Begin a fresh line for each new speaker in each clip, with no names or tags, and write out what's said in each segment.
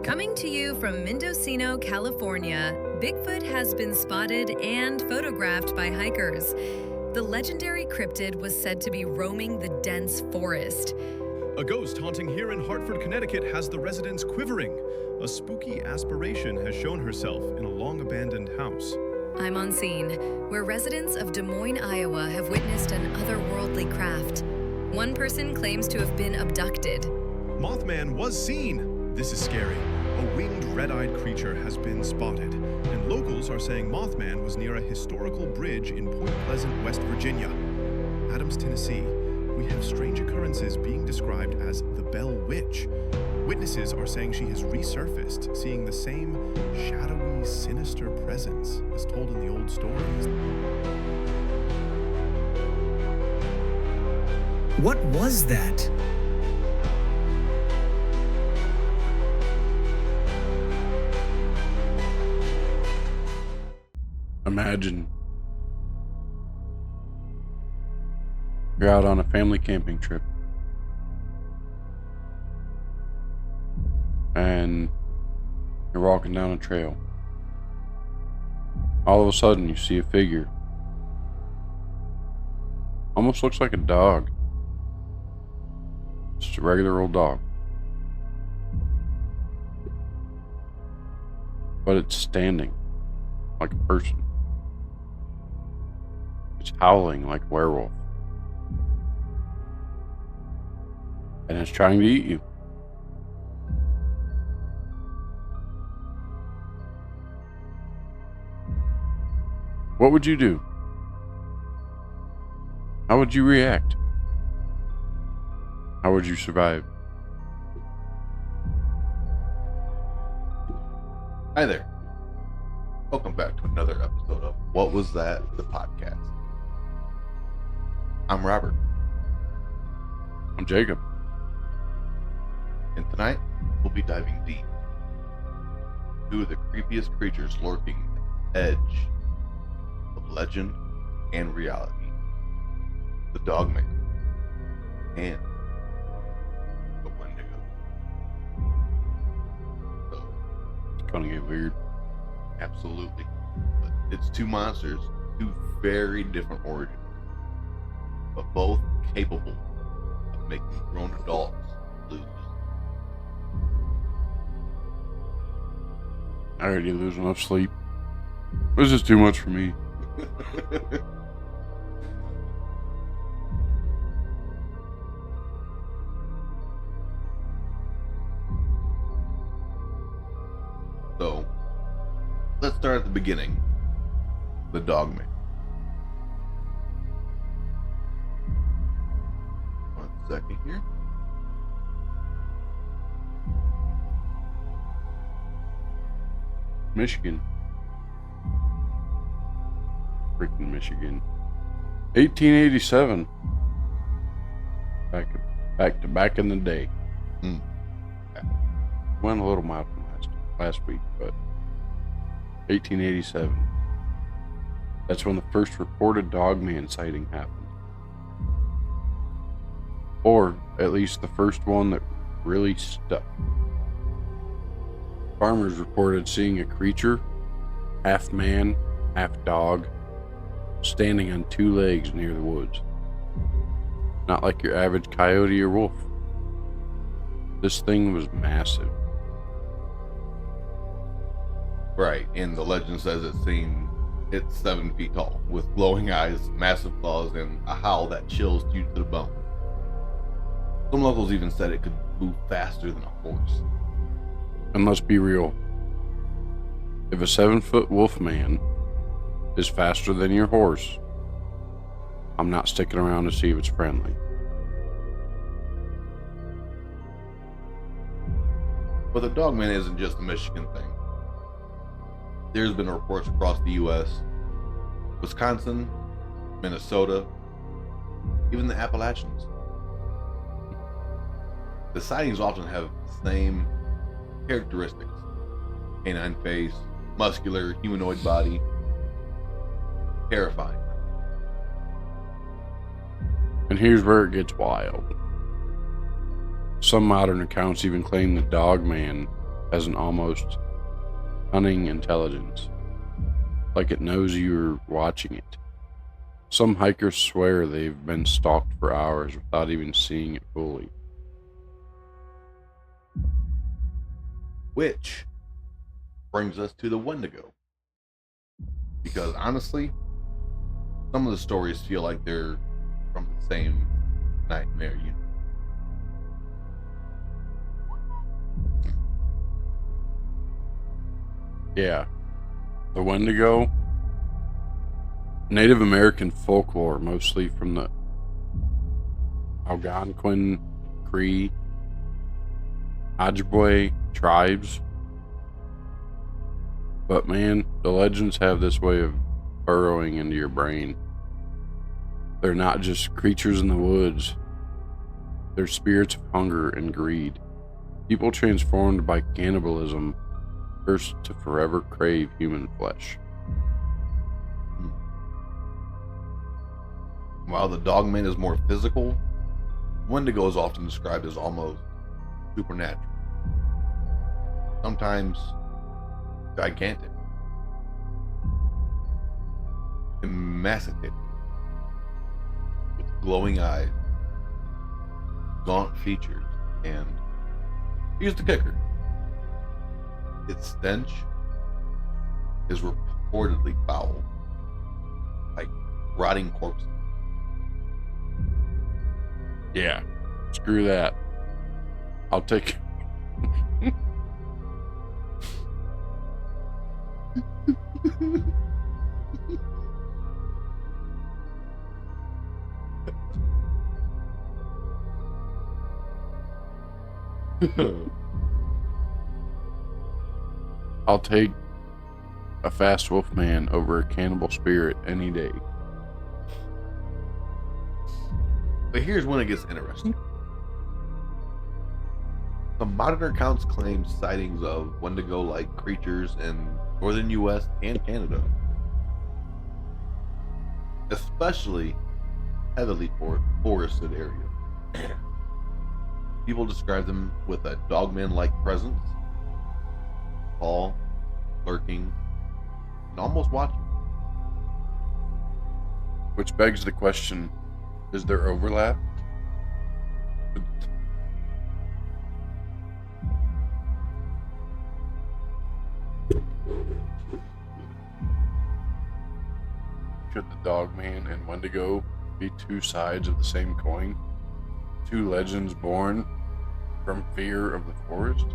Coming to you from Mendocino, California, Bigfoot has been spotted and photographed by hikers. The legendary cryptid was said to be roaming the dense forest.
A ghost haunting here in Hartford, Connecticut has the residents quivering. A spooky aspiration has shown herself in a long-abandoned house.
I'm on scene, where residents of Des Moines, Iowa have witnessed an otherworldly craft. One person claims to have been abducted.
Mothman was seen. This is scary. A winged, red-eyed creature has been spotted, and locals are saying Mothman was near a historical bridge in Point Pleasant, West Virginia. Adams, Tennessee, we have strange occurrences being described as the Bell Witch. Witnesses are saying she has resurfaced, seeing the same shadowy, sinister presence as told in the old stories.
What was that?
Imagine you're out on a family camping trip and you're walking down a trail. All of a sudden you see a figure. Almost looks like a dog. Just a regular old dog. But it's standing like a person. It's howling like a werewolf. And it's trying to eat you. What would you do? How would you react? How would you survive?
Hi there. Welcome back to another episode of What Was That? The podcast. I'm Robert.
I'm Jacob.
And tonight, we'll be diving deep. Two of the creepiest creatures lurking at the edge of legend and reality. The Dogman and the Wendigo. So,
It's gonna get weird.
absolutely. But it's two monsters, two very different origins, but both capable of making grown adults lose.
I already lose enough sleep. This is too much for me.
So, let's start at the beginning. The Dogman. One second here.
Michigan. Freaking Michigan. 1887. Back in the day.
Mm.
Went a little mild from last week, but 1887. That's when the first reported Dogman sighting happened. Or at least the first one that really stuck. Farmers reported seeing a creature, half man, half dog, standing on two legs near the woods. Not like your average coyote or wolf. This thing was massive.
Right, and the legend says it's 7 feet tall, with glowing eyes, massive claws, and a howl that chills you to the bone. Some locals even said it could move faster than a horse.
And let's be real. If a 7-foot wolf man is faster than your horse, I'm not sticking around to see if it's friendly.
But the Dogman isn't just a Michigan thing. There's been reports across the U.S., Wisconsin, Minnesota, even the Appalachians. The sightings often have the same characteristics: canine face, muscular, humanoid body. Terrifying.
And here's where it gets wild. Some modern accounts even claim the Dogman has an almost cunning intelligence, like it knows you're watching it. Some hikers swear they've been stalked for hours without even seeing it fully.
Which brings us to the Wendigo. Because honestly, some of the stories feel like they're from the same nightmare universe.
Yeah. The Wendigo, Native American folklore, mostly from the Algonquin, Cree, Ojibwe tribes. But man, the legends have this way of burrowing into your brain. They're not just creatures in the woods. They're spirits of hunger and greed. People transformed by cannibalism, cursed to forever crave human flesh.
While the Dogman is more physical, Wendigo is often described as almost supernatural. Sometimes gigantic, emaciated, with glowing eyes, gaunt features, and here's the kicker: its stench is reportedly foul, like rotting corpses.
Yeah, screw that. I'll take. I'll take a fast wolf man over a cannibal spirit any day.
But here's when it gets interesting. Some modern accounts claim sightings of Wendigo-like creatures in northern U.S. and Canada, especially heavily forested areas. People describe them with a Dogman-like presence, tall, lurking, and almost watching.
Which begs the question, is there overlap? Could the Dogman and Wendigo be two sides of the same coin? Two legends born from fear of the forest?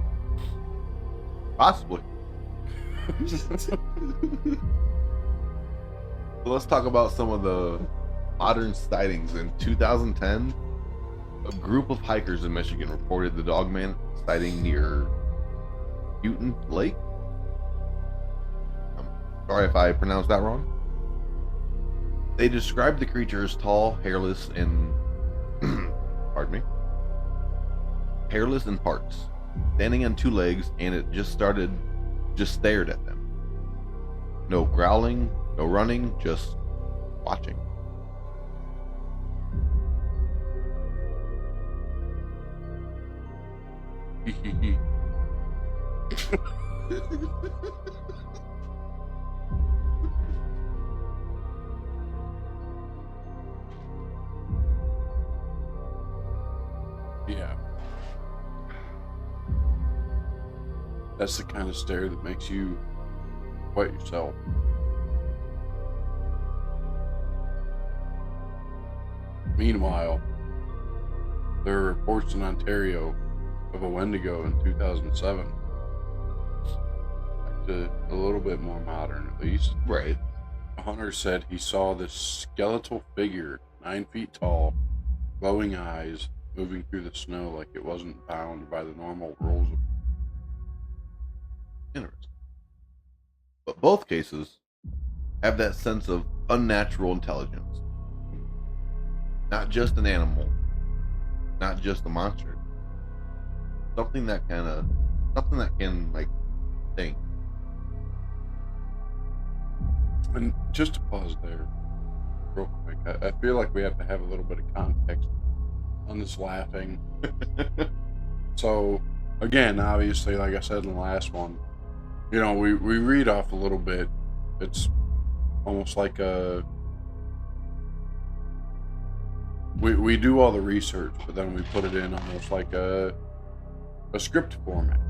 Possibly. Let's talk about some of the modern sightings. In 2010, a group of hikers in Michigan reported the Dogman sighting near Houghton Lake. I'm sorry if I pronounced that wrong. They described the creature as tall, hairless, and pardon me, hairless in parts, standing on two legs, and it just stared at them. No growling, no running, just watching.
Yeah. That's the kind of stare that makes you wet yourself. Meanwhile, there are reports in Ontario of a Wendigo in 2007. A little bit more modern, at least.
Right.
A hunter said he saw this skeletal figure, 9 feet tall, glowing eyes, moving through the snow like it wasn't bound by the normal rules of...
Interesting. But both cases have that sense of unnatural intelligence. Not just an animal, not just a monster. Something that can like think.
And just to pause there real quick, I feel like we have to have a little bit of context on this laughing. So again, obviously, like I said in the last one, we read off a little bit. It's almost like we do all the research, but then we put it in almost like a script format.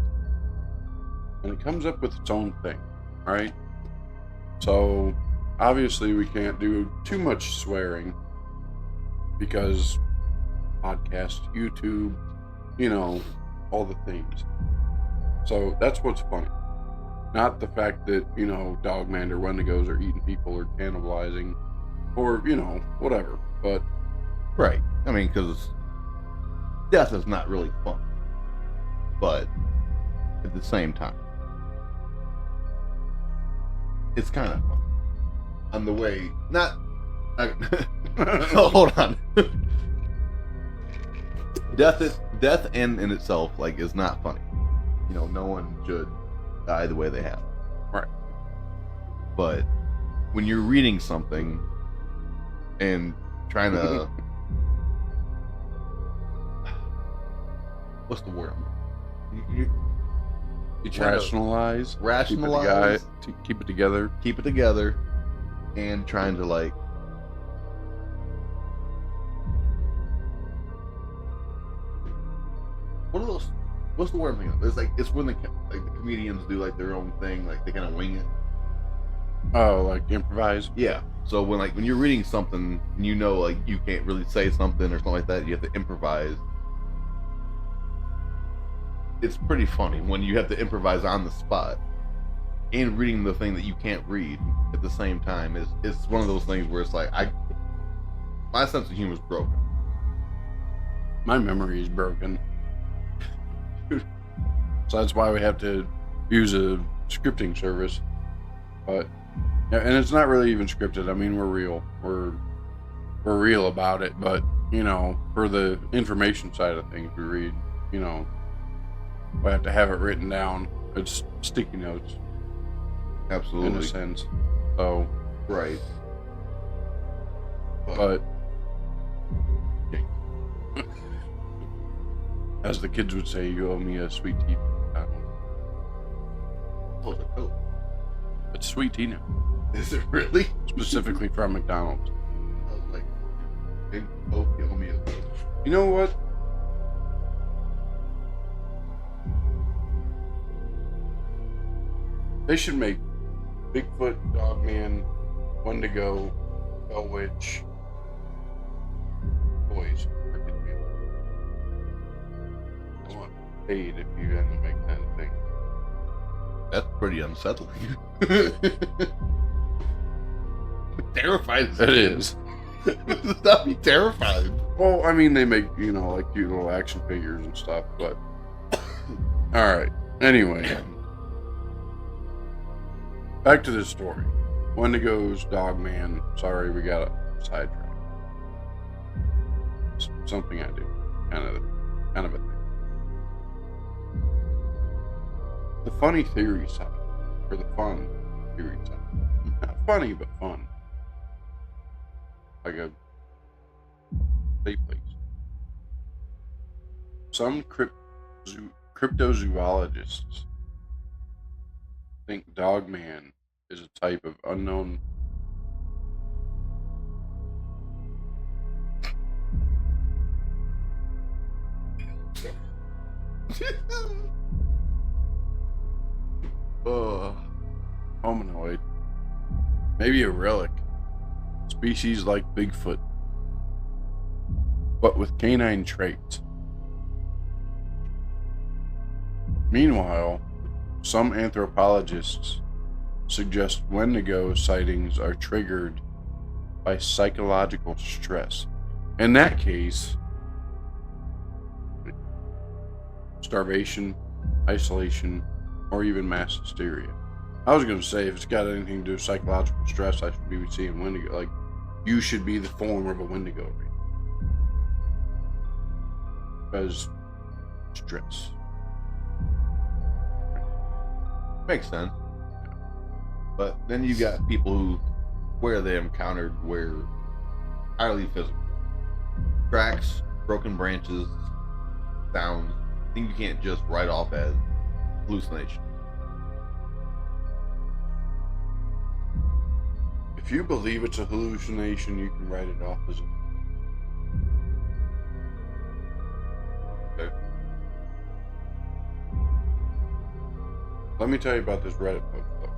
And it comes up with its own thing, right? So, obviously, we can't do too much swearing because podcast, YouTube, all the things. So, that's what's funny. Not the fact that, Dogman or Wendigos are eating people or cannibalizing or, whatever. But,
Right. I mean, because death is not really fun. But at the same time, it's kind of fun. On the way, not. Hold on. Death in itself, like, is not funny. No one should die the way they have.
right.
But when you're reading something and trying to, what's the word? You try
Rationalize.
rationalize,
Keep it together.
keep it together, and trying to, like, what are those? What's the word I'm thinking of? It's like, it's when the comedians do, like, their own thing, like they kind of wing it.
Oh, like improvise.
Yeah. So when you're reading something, and like you can't really say something or something like that, you have to improvise. It's pretty funny when you have to improvise on the spot and reading the thing that you can't read at the same time. It's one of those things where it's like, my sense of humor is broken.
My memory is broken. So that's why we have to use a scripting service. But yeah, and it's not really even scripted. I mean, we're real. We're real about it. But for the information side of things, we read. We have to have it written down. It's sticky notes,
Absolutely.
in a sense. So,
Right.
but as the kids would say, you owe me a sweet tea.
Oh,
It's sweet tea now,
is it really?
specifically from McDonald's.
I was like, big Coke, you owe me a Coke.
You know what? They should make Bigfoot, Dogman, Wendigo, Bell Witch toys for kids. I want paid if you end up making that a thing.
That's pretty unsettling. I'm terrified.
It is.
Stop me terrified.
Well, I mean, they make, like cute little action figures and stuff, but. Alright. Anyway. Back to this story. Wendigos, Dogman. Sorry, we got a sidetrack. It's something I do. Kind of a thing. The funny theory side. Or the fun theory side. Not funny, but fun. Like a safe place. Some cryptozoologists think Dogman is a type of unknown hominoid, maybe a relic, species like Bigfoot, but with canine traits. Meanwhile, some anthropologists suggest Wendigo sightings are triggered by psychological stress. In that case, starvation, isolation, or even mass hysteria. I was going to say, if it's got anything to do with psychological stress, I should be seeing Wendigo. Like, you should be the form of a Wendigo. Because stress.
Makes sense. But then you got people who, where they encountered, where highly physical. Cracks, broken branches, sounds, thing you can't just write off as hallucination.
If you believe it's a hallucination, you can write it off as a...
Okay.
Let me tell you about this Reddit post, though.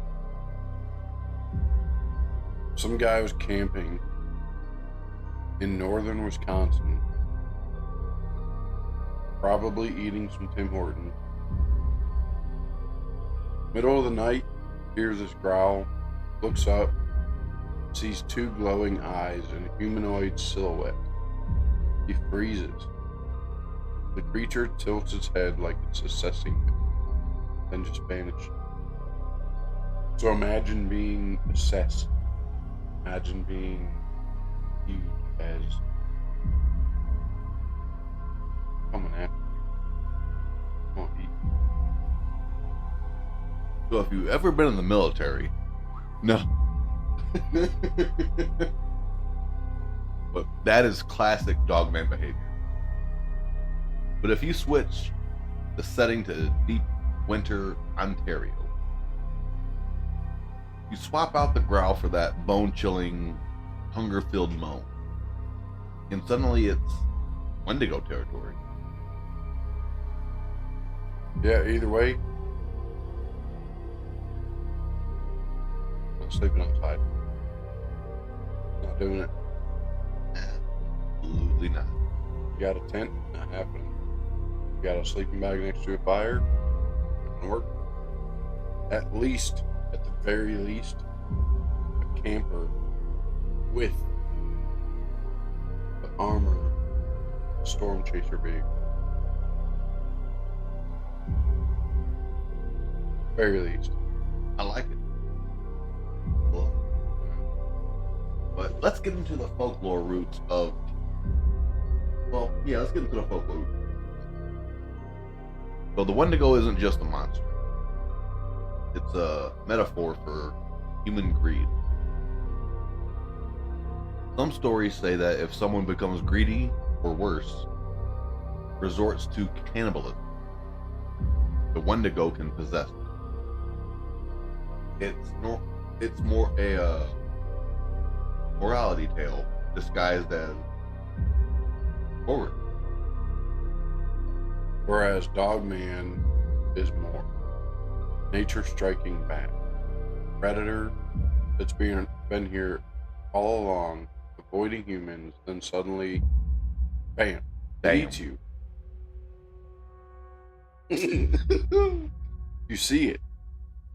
Some guy was camping in northern Wisconsin, probably eating some Tim Hortons. Middle of the night, hears this growl, looks up, sees two glowing eyes and a humanoid silhouette. He freezes. The creature tilts its head like it's assessing him, then just vanishes. So imagine being assessed. Imagine being viewed as coming after you. Come on, eat.
So if you've ever been in the military, no. But that is classic Dogman behavior. But if you switch the setting to deep winter Ontario, you swap out the growl for that bone-chilling, hunger-filled moan, and suddenly it's Wendigo territory.
Yeah, either way, I'm sleeping outside. Not doing it.
Absolutely not.
You got a tent? Not happening. You got a sleeping bag next to a fire? Not gonna work. At the very least, a camper with the armor storm chaser vehicle. Very least.
I like it. Cool. But let's get into the folklore roots of... Well, yeah, let's get into the folklore roots. So the Wendigo isn't just a monster. It's a metaphor for human greed. Some stories say that if someone becomes greedy, or worse, resorts to cannibalism, the Wendigo can possess them. It's more a morality tale disguised as horror.
Whereas Dogman is more nature striking back. Predator that's been here all along, avoiding humans, then suddenly, bam, eats you. You see it.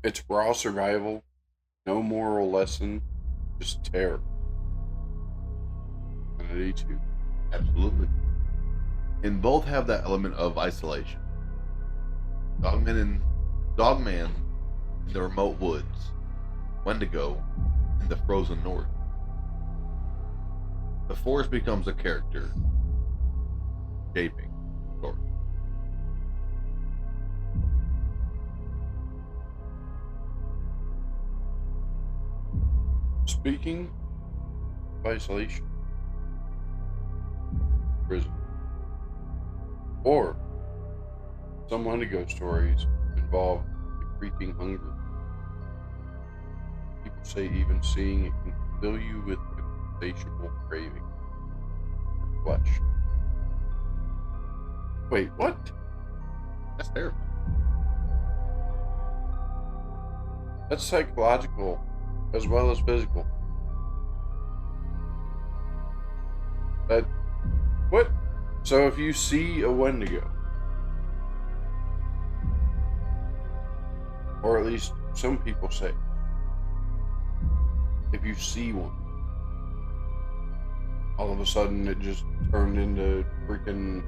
It's raw survival, no moral lesson, just terror. And it eats you.
Absolutely. And both have that element of isolation. Dogman in the remote woods, Wendigo in the frozen north. The forest becomes a character, shaping story.
Speaking of isolation, prison, or some Wendigo stories involve the creeping hunger. People say even seeing it can fill you with insatiable craving for flesh. Wait, what?
That's terrifying.
That's psychological as well as physical. What? So if you see a Wendigo, or at least some people say, if you see one, all of a sudden it just turned into freaking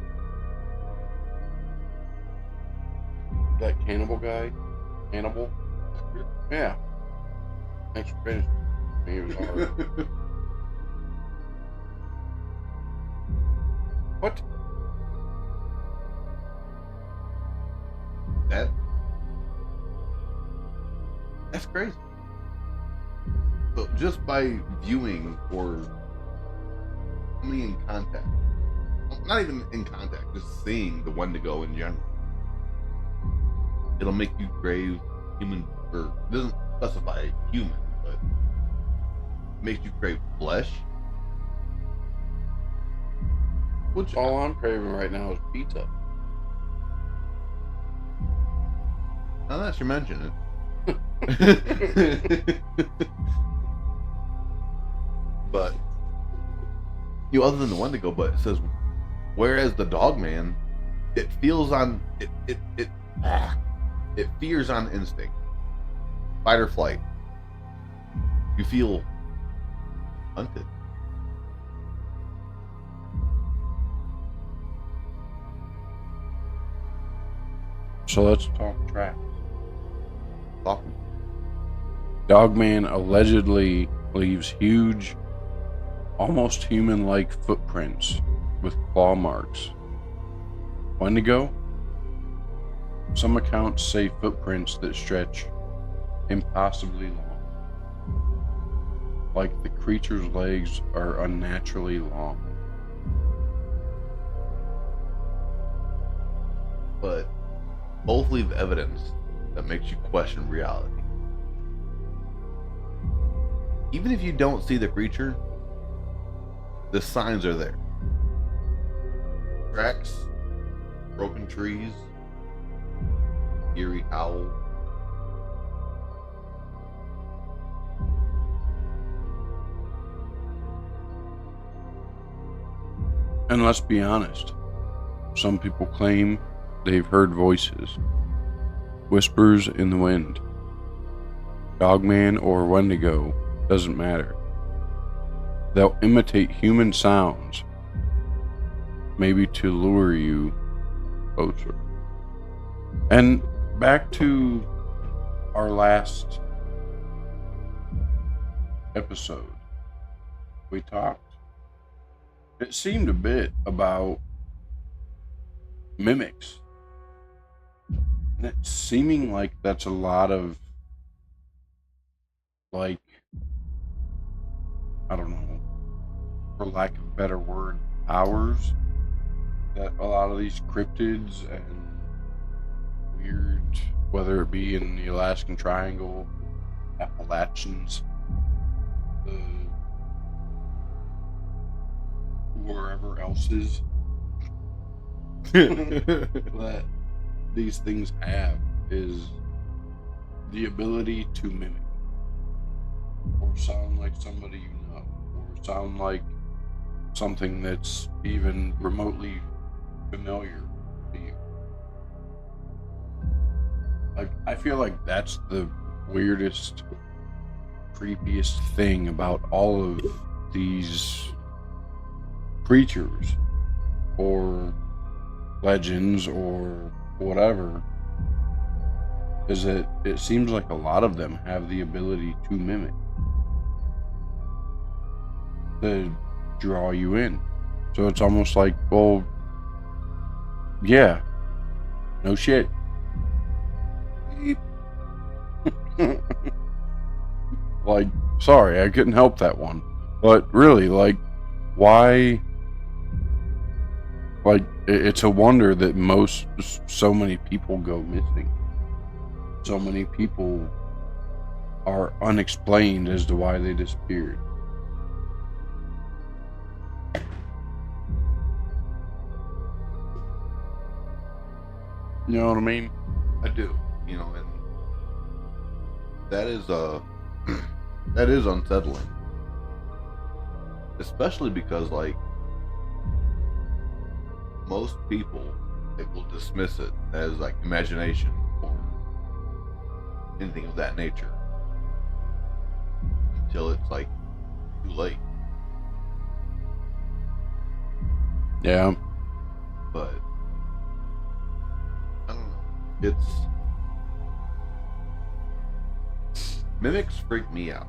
that cannibal guy. Cannibal? Yeah. Thanks for finishing. He was hard. What?
That's crazy. So just by viewing or coming in contact, not even in contact, just seeing the Wendigo in general, it'll make you crave human, or it doesn't specify human, but it makes you crave flesh. Which
All I'm craving right now is pizza.
now that you mention it. But other than the Wendigo, but it says, whereas the Dogman, it feels on it fears on instinct, fight or flight. You feel hunted.
So let's talk traps.
Talking.
Dogman allegedly leaves huge, almost human-like footprints with claw marks. Wendigo? Some accounts say footprints that stretch impossibly long. Like the creature's legs are unnaturally long.
But both leave evidence that makes you question reality. Even if you don't see the creature, the signs are there. Tracks, broken trees, eerie howl.
And let's be honest, some people claim they've heard voices, whispers in the wind. Dogman or Wendigo, doesn't matter. They'll imitate human sounds, maybe to lure you closer. And back to our last episode, we talked. It seemed a bit about mimics. And it's seeming like that's a lot of, like, I don't know, for lack of a better word, powers that a lot of these cryptids and weird, whether it be in the Alaskan Triangle, Appalachians, wherever else is, that these things have is the ability to mimic or sound like somebody you know, or sound like something that's even remotely familiar to you. Like, I feel like that's the weirdest, creepiest thing about all of these creatures or legends or whatever, is that it seems like a lot of them have the ability to mimic, to draw you in. So it's almost like, well, yeah, no shit. Like, sorry, I couldn't help that one. But really, like, why? Like, it's a wonder that so many people go missing. So many people are unexplained as to why they disappeared. You know what I mean?
I do, and that is that is unsettling, especially because, like, most people, they will dismiss it as like imagination or anything of that nature until it's like too late.
Yeah.
But I don't know. Mimics freak me out.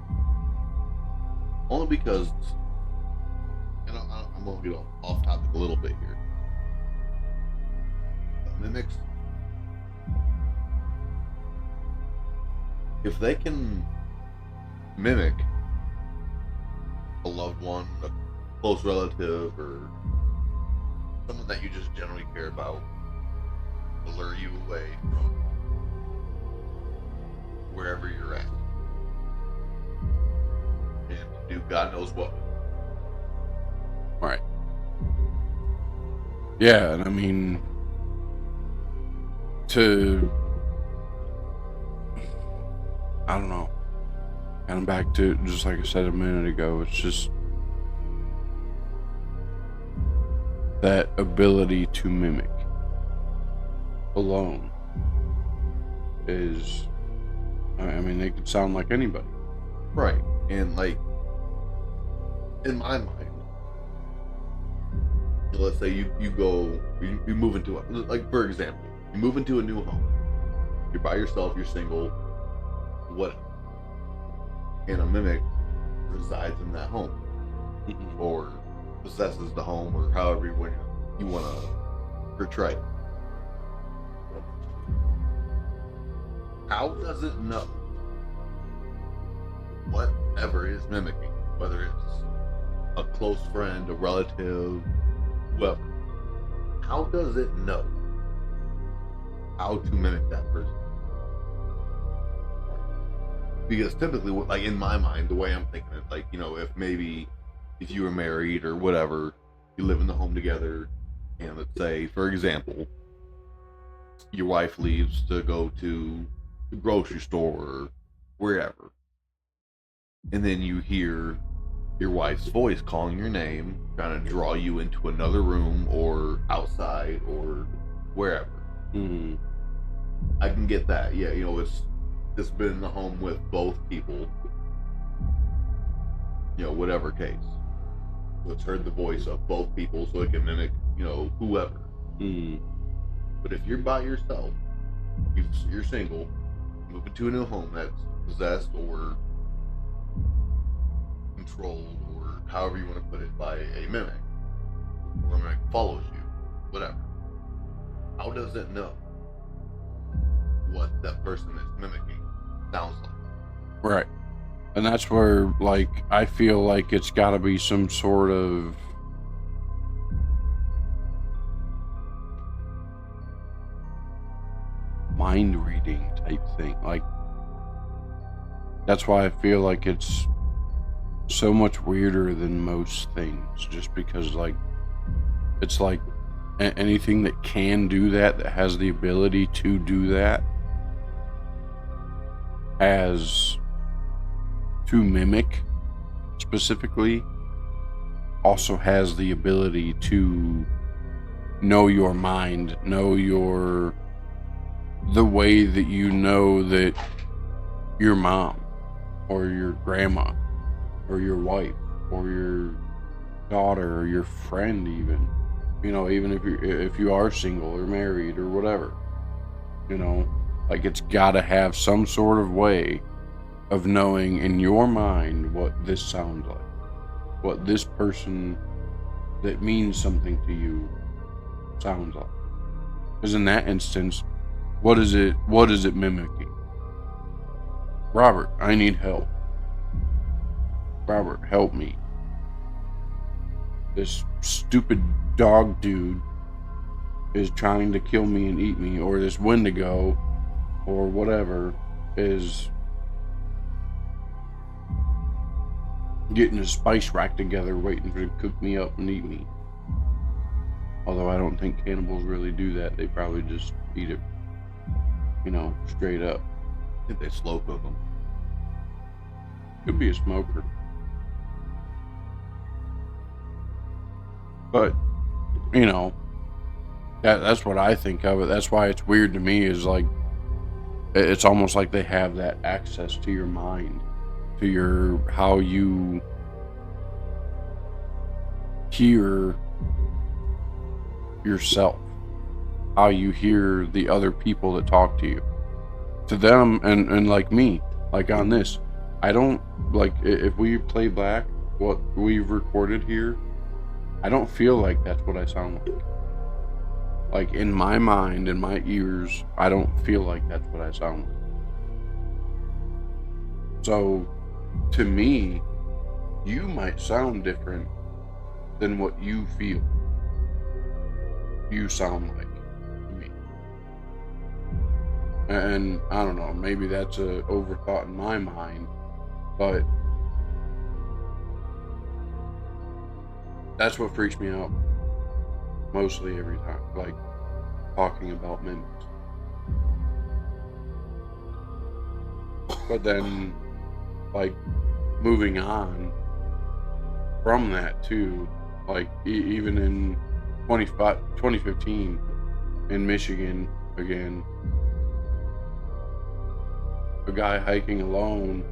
Only because, and I'm going to get off topic a little bit here. But mimics, if they can mimic a loved one, a close relative, or someone that you just generally care about, to lure you away from wherever you're at. And do God knows what.
Right. Yeah, and I mean, I don't know. Kind of back to just like I said a minute ago, it's just that ability to mimic alone is, I mean, they could sound like anybody.
Right. And like, in my mind, let's say you move into like, for example, you move into a new home. You're by yourself, you're single, whatever. And a mimic resides in that home. Or possesses the home, or however you want to portray it. How does it know whatever is mimicking, whether it's a close friend, a relative, whoever? How does it know how to mimic that person? Because typically, like in my mind, the way I'm thinking it, like, you know, if you were married or whatever, you live in the home together, and let's say, for example, your wife leaves to go to the grocery store or wherever, and then you hear your wife's voice calling your name, trying to draw you into another room or outside or wherever.
Mm-hmm.
I can get that. Yeah, you know, it's been in the home with both people, you know, whatever case. So it's heard the voice of both people, so it can mimic, you know, whoever.
Mm-hmm.
But if you're by yourself, you're single, move into a new home that's possessed or controlled, or however you want to put it, by a mimic, or a mimic follows you, whatever. How does it know what that person is mimicking sounds like?
Right. And that's where, like, I feel like it's got to be some sort of mind reading type thing. Like, that's why I feel like it's so much weirder than most things, just because, like, it's like anything that can do that has the ability to do that, has to mimic specifically, also has the ability to know your mind, know the way that you know that your mom or your grandma or your wife or your daughter or your friend, even, you know, even if you are single or married or whatever, you know, like, it's got to have some sort of way of knowing in your mind what this sounds like, what this person that means something to you sounds like. Because in that instance, what is it mimicking? Robert, I need help. Robert, help me. This stupid dog dude is trying to kill me and eat me, or this Wendigo or whatever is getting his spice rack together, waiting to cook me up and eat me. Although I don't think cannibals really do that. They probably just eat it, you know, straight up.
I think they slow cook them.
Could be a smoker. But, you know, that's what I think of it. That's why it's weird to me, is like, it's almost like they have that access to your mind, to how you hear yourself, how you hear the other people that talk to you. To them, and like me, like on this, I don't, like, if we play back what we've recorded here, I don't feel like that's what I sound like. Like, in my mind, in my ears, I don't feel like that's what I sound like. So, to me, you might sound different than what you feel you sound like to me. And I don't know, maybe that's a overthought in my mind, but that's what freaks me out mostly every time, like talking about mimics. But then, like, moving on from that too, like even in 2015 in Michigan again, a guy hiking alone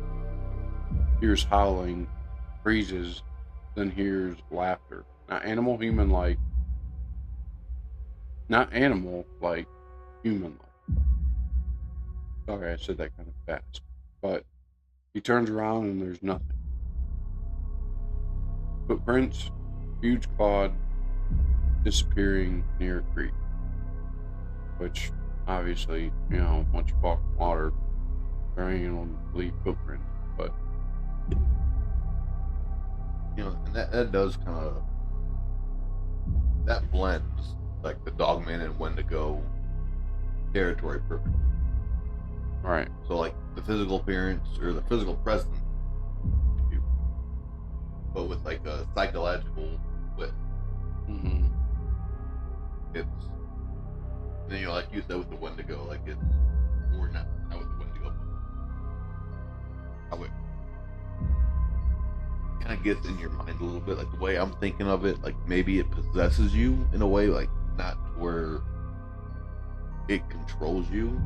hears howling, freezes, then hears laughter. Not animal, human like. Not animal like, human like. Sorry, I said that kind of fast. But he turns around and there's nothing. Footprints, huge clod, disappearing near a creek. Which, obviously, you know, once you walk in water, there ain't gonna leave footprints. But
You know, and that does kind of, that blends like the Dogman and Wendigo territory perfectly.
right,
So like the physical appearance or the physical presence, but with like a psychological twist.
mm-hmm.
It's, and, you know, like you said with the Wendigo, like it's, or not with the Wendigo, how it kind of gets in your mind a little bit, like the way I'm thinking of it, like maybe it possesses you in a way, like not where it controls you.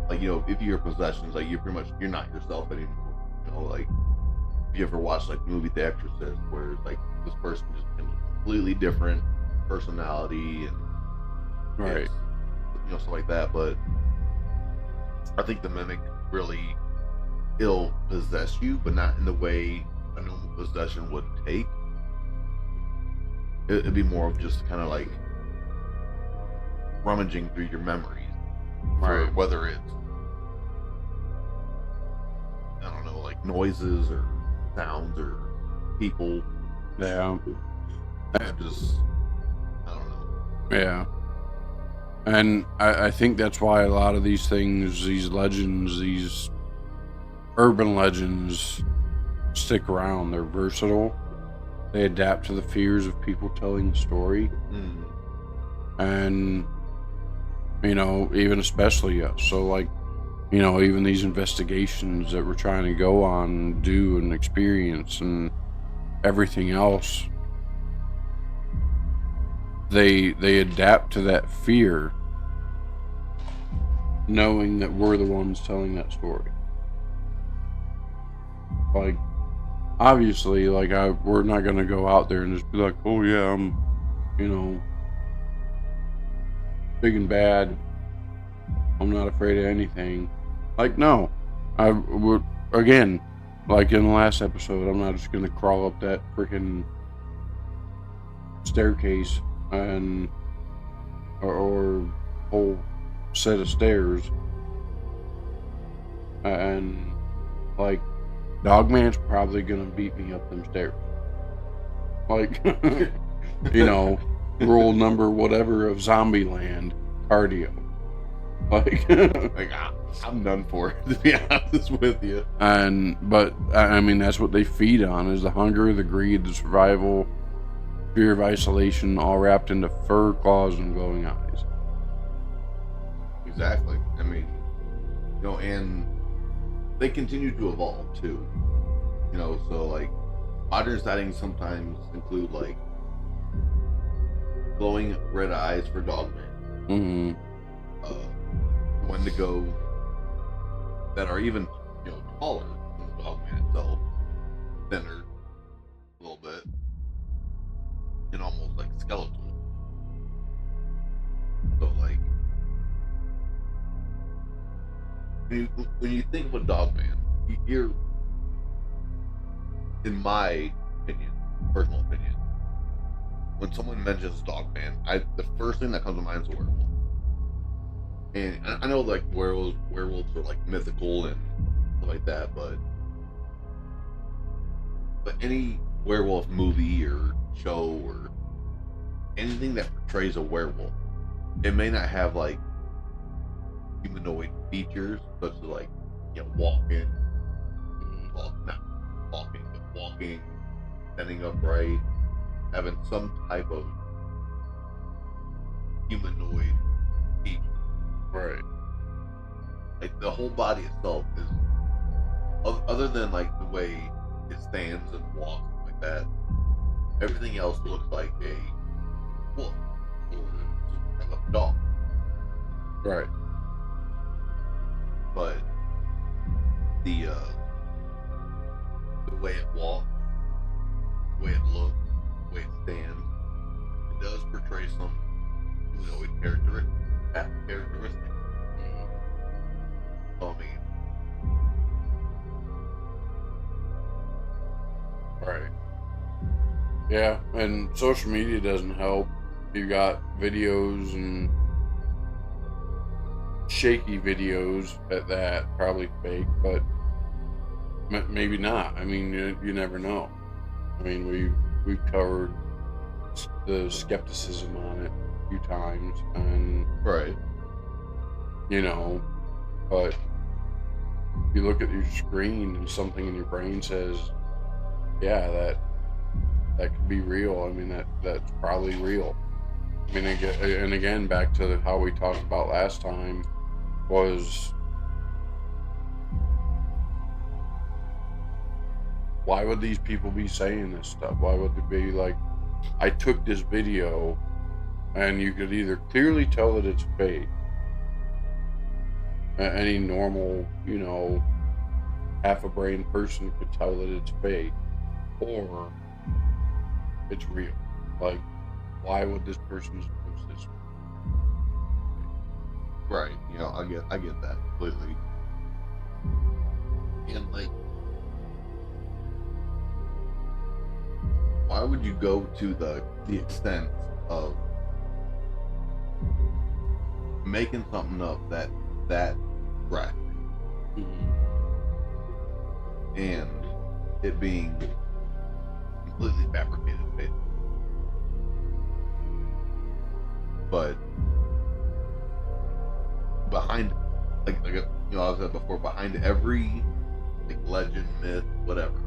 Like, you know, if your possessions, like you're pretty much, you're not yourself anymore. You know, like if you ever watched like the movie The Exorcist, where it's like this person just becomes a completely different personality and
Right.
you know, stuff like that. But I think the mimic really, it'll possess you, but not in the way a normal possession would take. It'd be more of just kind of like rummaging through your memories,
Right.
whether it's, I don't know, like noises or sounds or people.
Yeah.
Just, I don't know.
Yeah. And I think that's why a lot of these things, these legends, these urban legends stick around. They're versatile. They adapt to the fears of people telling the story. And, you know, even especially us. So, like, you know, even these investigations that we're trying to go on and do and experience and everything else, they adapt to that fear, knowing that we're the ones telling that story. Like, obviously, like, we're not gonna go out there and just be like, oh yeah, I'm, you know, big and bad, I'm not afraid of anything. Like, no, I would, again, like in the last episode, I'm not just gonna crawl up that freaking staircase and or whole set of stairs and, like, Dogman's probably gonna beat me up them stairs. Like, you know, rule number whatever of Zombieland, cardio. Like,
Like, I'm done for, to be honest with you.
but I mean, that's what they feed on, is the hunger, the greed, the survival, fear of isolation, all wrapped into fur, claws, and glowing eyes.
Exactly. I mean, you know, and they continue to evolve too. You know, so like modern sightings sometimes include like glowing red eyes for Dogman,
Mm-hmm.
Wendigo that are even, you know, taller than the Dogman itself, thinner a little bit, and almost like skeletal. So like when you think of a Dogman, you're, in my opinion, personal opinion, when someone mentions Dogman, the first thing that comes to mind is a werewolf. And I know like werewolves are like mythical and stuff like that, but any werewolf movie or show or anything that portrays a werewolf, it may not have like humanoid features, such as like, walking, well, not walking, but walking, standing upright, having some type of humanoid feature.
Right.
Like the whole body itself is, other than like the way it stands and walks like that, everything else looks like a wolf or some kind of dog.
Right.
But the way it walks, the way it looks, the way it stands, it does portray some humanoid characteristics. So, I mean,
Right. Yeah, and social media doesn't help. You got videos and shaky videos at that, probably fake, but maybe not. I mean, you never know. I mean, we've covered the skepticism on it a few times, and
right.
But you look at your screen and something in your brain says, yeah, that could be real. I mean, that's probably real. I mean, again, back to how we talked about last time, was why would these people be saying this stuff? Why would they be like, I took this video, and you could either clearly tell that it's fake. Any normal, half a brain person could tell that it's fake, or it's real. Like, why would this person post this?
Right. I get that completely. And like, why would you go to the extent of making something up that graphic, and it being completely fabricated, basically? But behind, like I said before, behind every legend, myth, whatever,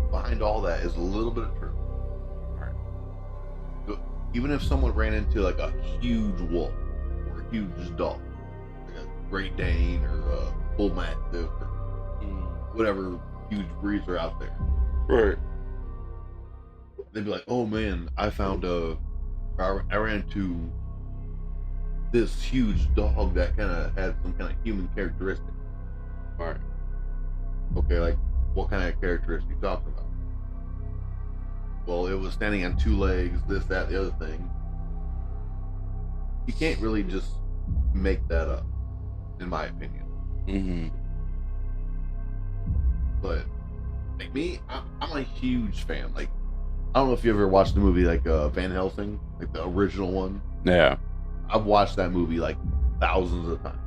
behind all that is a little bit of truth. Right. So even if someone ran into like a huge wolf or a huge dog, like a Great Dane or a Bull Mastiff or whatever huge breeds are out there,
right?
They'd be like, "Oh man, I ran into this huge dog that kind of had some kind of human characteristic."
Right.
Okay, like what kind of characteristic you talking about? Well, it was standing on two legs, this, that, the other thing. You can't really just make that up, in my opinion.
Mm-hmm.
But like me, I'm a huge fan. Like, I don't know if you ever watched the movie like Van Helsing, like the original one.
Yeah.
I've watched that movie like thousands of times.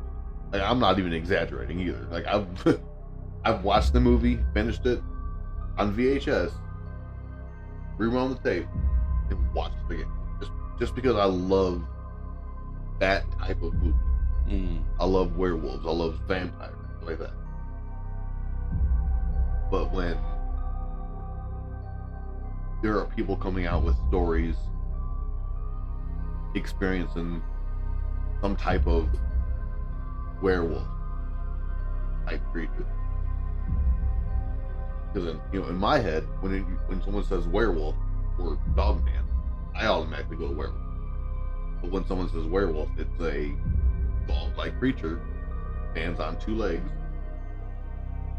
Like, I'm not even exaggerating either. Like, I've watched the movie, finished it on VHS, rewound the tape, and watched it again. Just because I love that type of movie. I love werewolves. I love vampires, stuff like that. But when there are people coming out with stories experiencing some type of werewolf type creature, because in my head, when someone says werewolf or Dogman, I automatically go to werewolf. But when someone says werewolf, it's a dog-like creature, stands on two legs,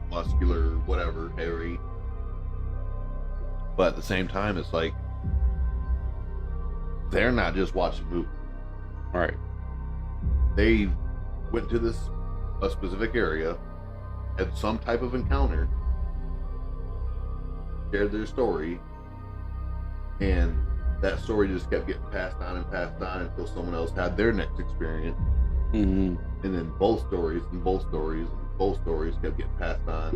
muscular, whatever, hairy. But at the same time, it's like they're not just watching movies.
Right.
They went to a specific area, had some type of encounter, shared their story, and that story just kept getting passed on until someone else had their next experience.
Mm-hmm.
And then both stories kept getting passed on.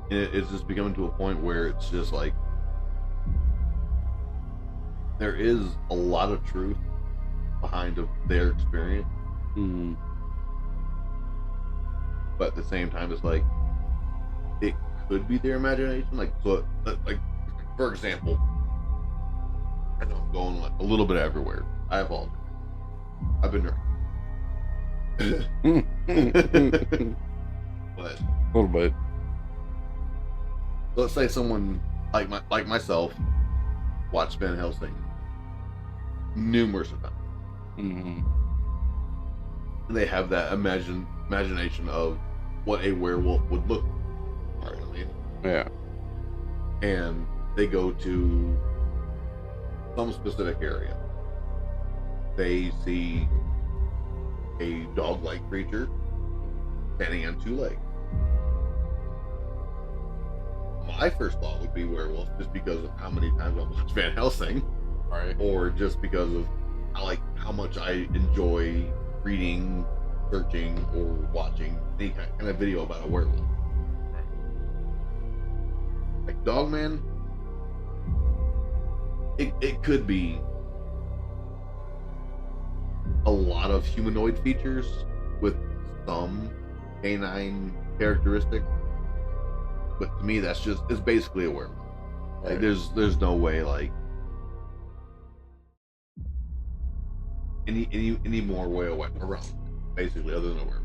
And it's just becoming to a point where it's just like there is a lot of truth behind of their experience.
Mm-hmm.
But at the same time, it's like it could be their imagination. Like, so, like for example, I know I'm going like a little bit everywhere. I apologize. I've been drinking. But
A little bit.
let's say someone like myself watched Van Helsing numerous times.
Mm-hmm.
And they have that imagination of what a werewolf would look like. Right, I mean?
Yeah.
And they go to some specific area. They see a dog-like creature standing on two legs. My first thought would be werewolf, just because of how many times I've watched Van Helsing,
Right.
or just because of how much I enjoy reading, searching, or watching any kind of video about a werewolf. Like Dogman, it could be a lot of humanoid features with some canine characteristics, but to me it's basically a werewolf. Like there's no way like any more way around it, basically, other than a werewolf.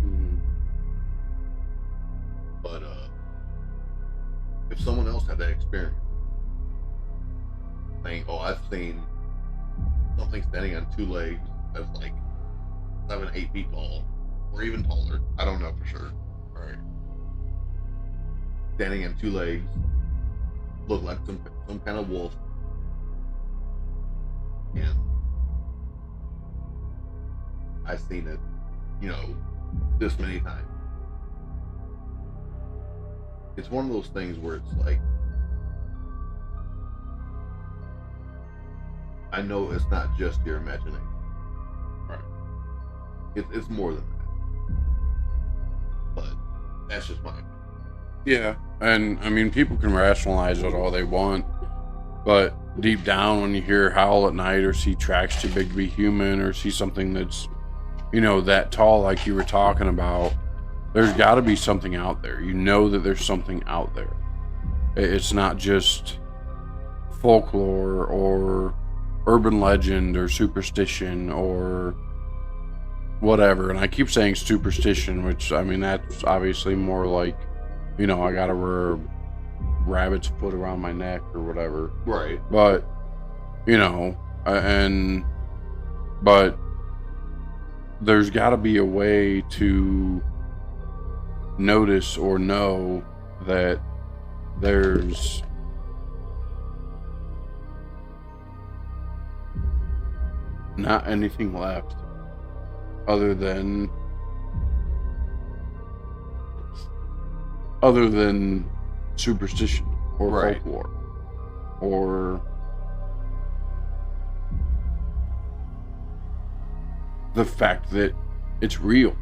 Mm-hmm.
But if someone else had that experience, saying, "Oh, I've seen something standing on two legs that's like 7-8 feet tall, or even taller. I don't know for sure. Right? Standing on two legs, look like some kind of wolf, and I've seen it, this many times." It's one of those things where it's like, I know it's not just your imagination. Right. It's more than that. But that's just my opinion.
Yeah, and I mean, people can rationalize it all they want, but deep down, when you hear howl at night, or see tracks too big to be human, or see something that's, that tall, like you were talking about, there's got to be something out there. You know that there's something out there. It's not just folklore or urban legend or superstition or whatever. And I keep saying superstition, which, I mean, that's obviously more like, I gotta wear a rabbit's foot around my neck or whatever.
Right.
But, but there's gotta be a way to notice or know that there's not anything left other than superstition or
Right.
folklore or the fact that it's real.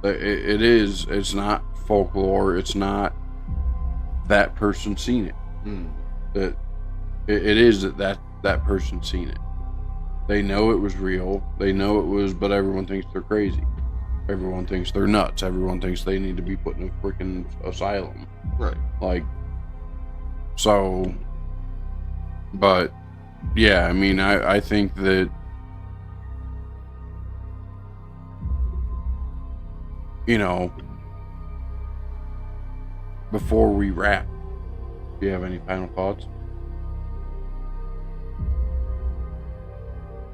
It's not folklore, it's not that person seen it. That it is that person seen it. They know it was real. They know it was, but everyone thinks they're crazy. Everyone thinks they're nuts. Everyone thinks they need to be put in a freaking asylum.
Right.
Like, so, but yeah, I mean, I think that, before we wrap, do you have any final thoughts?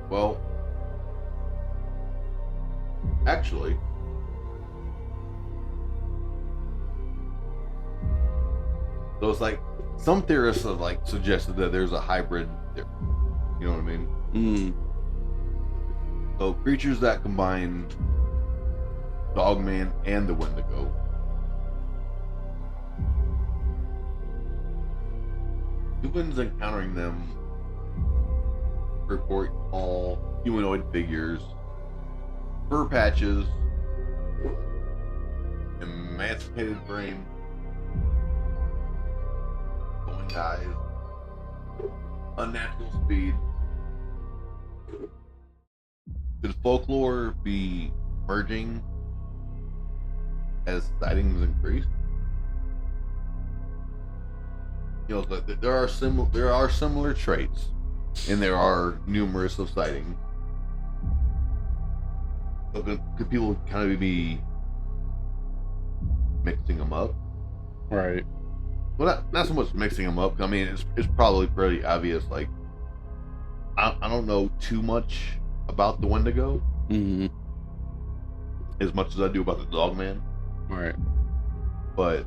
Well, actually, so it's like some theorists have suggested that there's a hybrid there. You know what I mean? So creatures that combine Dogman and the Wendigo. Humans encountering them report all humanoid figures, fur patches, emaciated frame, glowing eyes, unnatural speed, Could folklore be merging as sightings increase? There are similar traits, and there are numerous of sightings. So could people kind of be mixing them up?
Right.
Well, not so much mixing them up. I mean, it's probably pretty obvious. Like, I don't know too much about the Wendigo,
Mm-hmm.
as much as I do about the Dogman,
Right.
but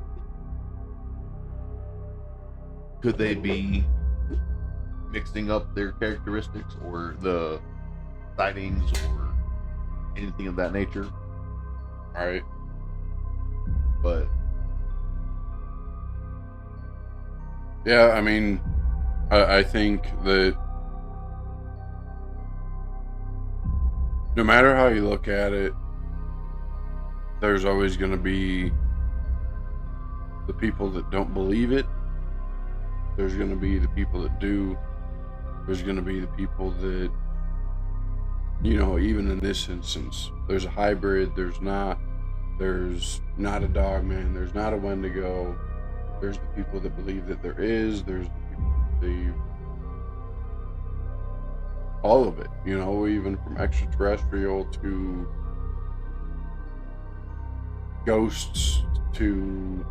could they be mixing up their characteristics or the sightings or anything of that nature?
Right.
But
Yeah, I mean, I think that no matter how you look at it, there's always going to be the people that don't believe it. There's going to be the people that do. There's going to be the people that, even in this instance, there's a hybrid, there's not a Dogman, there's not a Wendigo. There's the people that believe that there is, there's the people that believe all of it, even from extraterrestrial to ghosts to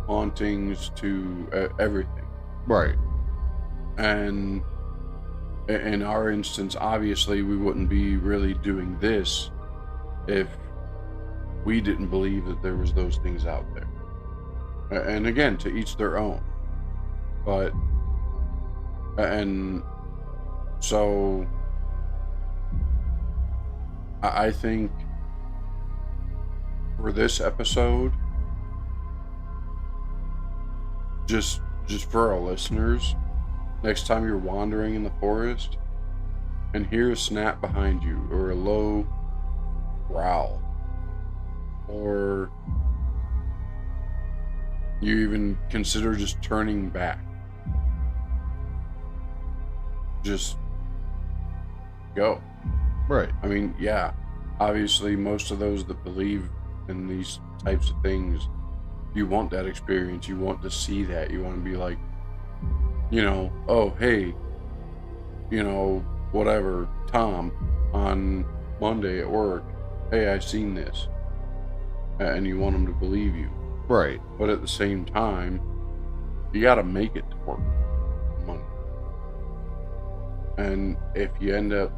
hauntings to everything.
right,
And in our instance, obviously, we wouldn't be really doing this if we didn't believe that there was those things out there. And again, to each their own. And so I think for this episode, just for our listeners, next time you're wandering in the forest and hear a snap behind you or a low growl, or you even consider just turning back, just go.
right,
I mean, yeah, obviously most of those that believe in these types of things, you want that experience, you want to see that, you want to be like, oh, hey, whatever, Tom, on Monday at work, hey, I seen this, and you want them to believe you.
right,
But at the same time, you got to make it to work Monday. And if you end up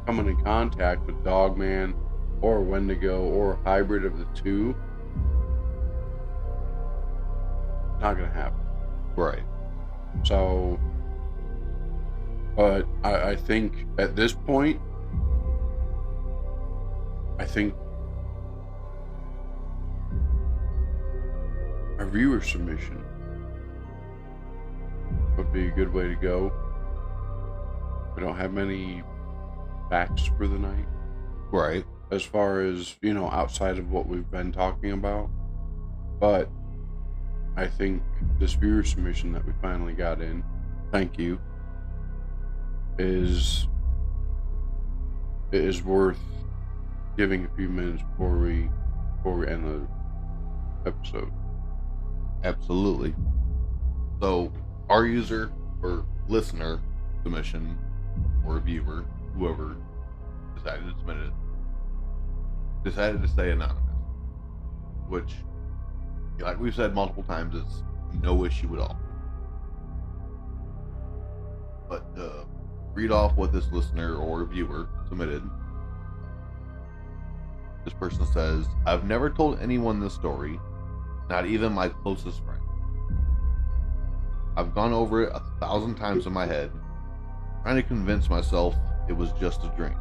coming in contact with Dogman or Wendigo or a hybrid of the two, it's not going to happen.
right.
So, but I think at this point, I think a viewer submission would be a good way to go. We don't have many facts for the night,
Right.
as far as, outside of what we've been talking about. But I think this viewer submission that we finally got in, thank you, is worth giving a few minutes before we end the episode.
Absolutely. So, our user or listener submission or viewer, whoever decided to submit it, decided to stay anonymous, which, like we've said multiple times, is no issue at all. But to read off what this listener or viewer submitted, this person says, I've never told anyone this story, not even my closest friend. I've gone over it 1,000 times in my head, trying to convince myself it was just a dream.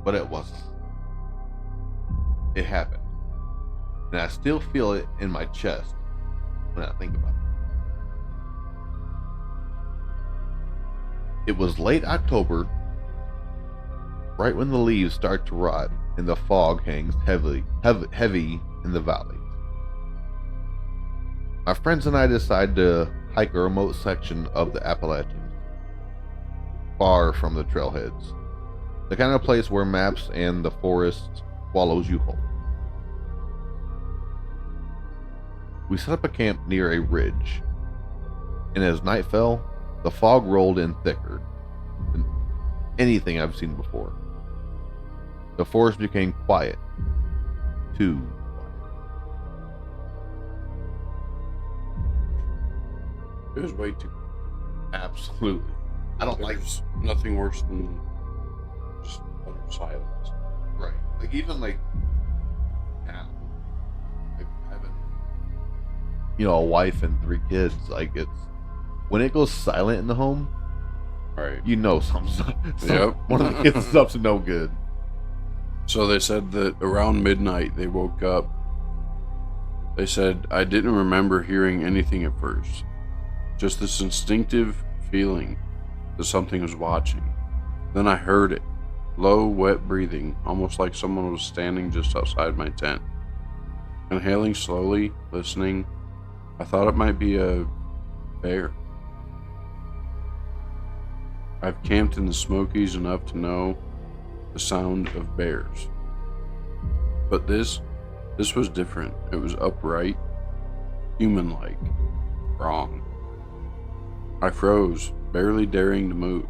But it wasn't. It happened. And I still feel it in my chest when I think about it. It was late October, right when the leaves start to rot and the fog hangs heavy in the valley. My friends and I decide to hike a remote section of the Appalachians. far from the trailheads. The kind of place where maps and the forest swallows you whole. We set up a camp near a ridge, and as night fell, the fog rolled in thicker than anything I've seen before. The forest became quiet. Too quiet.
It was way too.
Absolutely. I don't like
There's nothing worse than just utter silence.
right. Like even like now, like having a wife and 3 kids. Like it's when it goes silent in the home,
Right.
one of the kids is up to no good.
So they said that around midnight they woke up. They said, I didn't remember hearing anything at first. Just this instinctive feeling that something was watching. Then I heard it. Low, wet breathing, almost like someone was standing just outside my tent. Inhaling slowly, listening. I thought it might be a bear. I've camped in the Smokies enough to know the sound of bears. But this was different. It was upright, human-like, wrong. I froze, barely daring to move.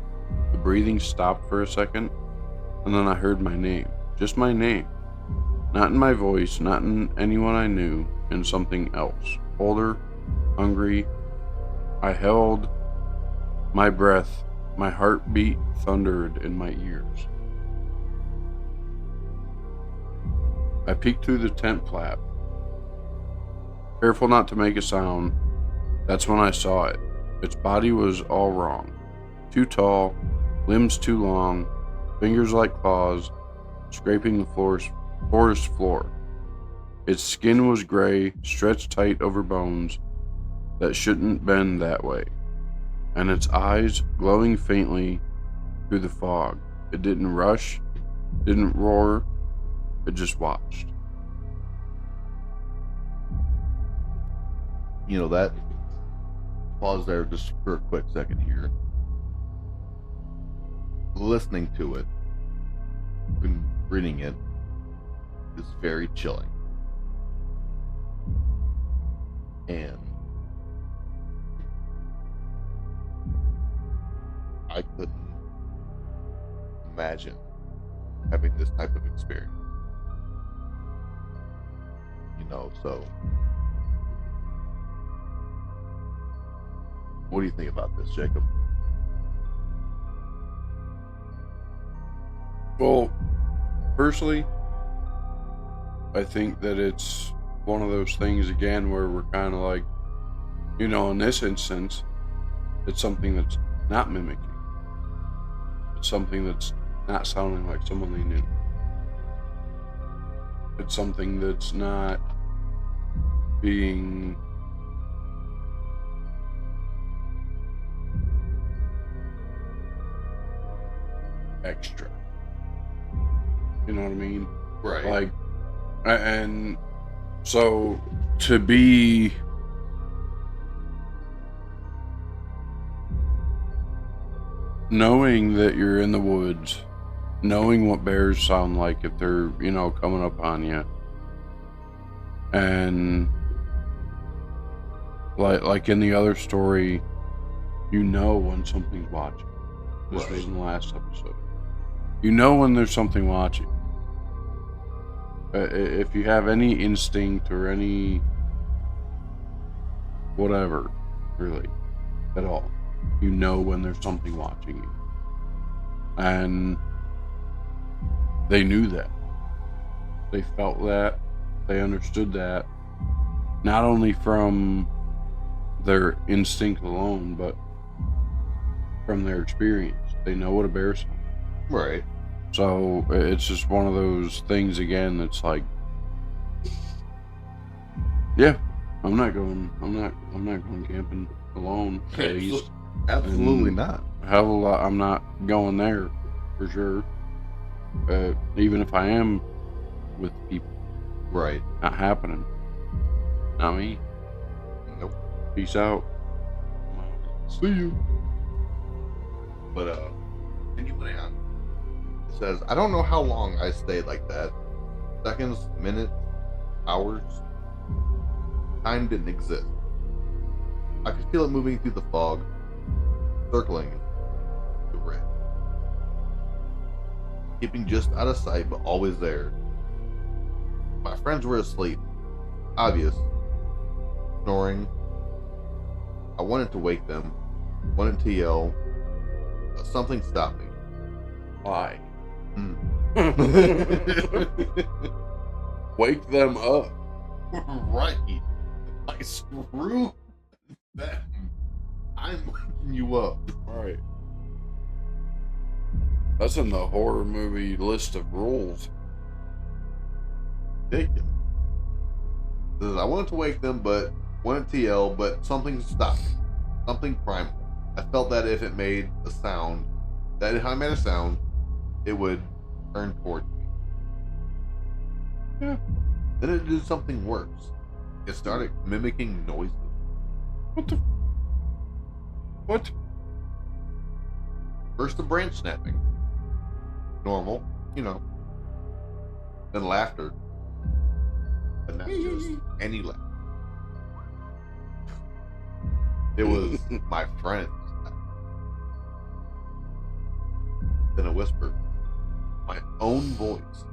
The breathing stopped for a second, and then I heard my name. Just my name. Not in my voice, not in anyone I knew, in something else. Older, hungry. I held my breath. My heartbeat thundered in my ears. I peeked through the tent flap. Careful not to make a sound. That's when I saw it. Its body was all wrong. Too tall, limbs too long, fingers like claws, scraping the forest floor. Its skin was gray, stretched tight over bones that shouldn't bend that way, and its eyes glowing faintly through the fog. It didn't rush, didn't roar, it just watched.
That pause there just for a quick second here. Listening to it and reading it is very chilling. And I couldn't imagine having this type of experience. So what do you think about this, Jacob?
Well, personally, I think that it's one of those things again where we're kind of like, in this instance, it's something that's not mimicking. It's something that's not sounding like someone they knew. It's something that's not being extra. You know what I mean?
Right.
Like, and so to be knowing that you're in the woods, knowing what bears sound like if they're, coming up on you, and like in the other story, when something's watching. This was in the last episode. When there's something watching. If you have any instinct or any whatever, really, at all, when there's something watching you. And they knew that. They felt that. They understood that. Not only from their instinct alone, but from their experience. They know what a bear sounds.
Right.
So it's just one of those things again that's like, yeah, I'm not going camping alone.
Absolutely not.
Hell of a lot. I'm not going there for sure. Even if I am with people.
Right.
Not happening. Not me.
Nope.
Peace out.
See you. But Continuing on. It says, I don't know how long I stayed like that. Seconds, minutes, hours. Time didn't exist. I could feel it moving through the fog, circling the red. Keeping just out of sight, but always there. My friends were asleep. Obvious. Snoring. I wanted to wake them. Wanted to yell. But something stopped me.
Why?
Mm.
Wake them up.
Right. Like, screw them. I'm waking you up.
Right. That's in the horror movie list of rules.
Ridiculous. Says, I wanted to wake them, but wanted to yell, but something stopped me. Something primal. I felt that if it made a sound, it would turn towards me.
Yeah.
Then it did something worse. It started mimicking noises.
What the? What?
First, the branch snapping. Normal, you know. Then laughter. But not just any laughter. It was my friends. Then a whisper. My own voice.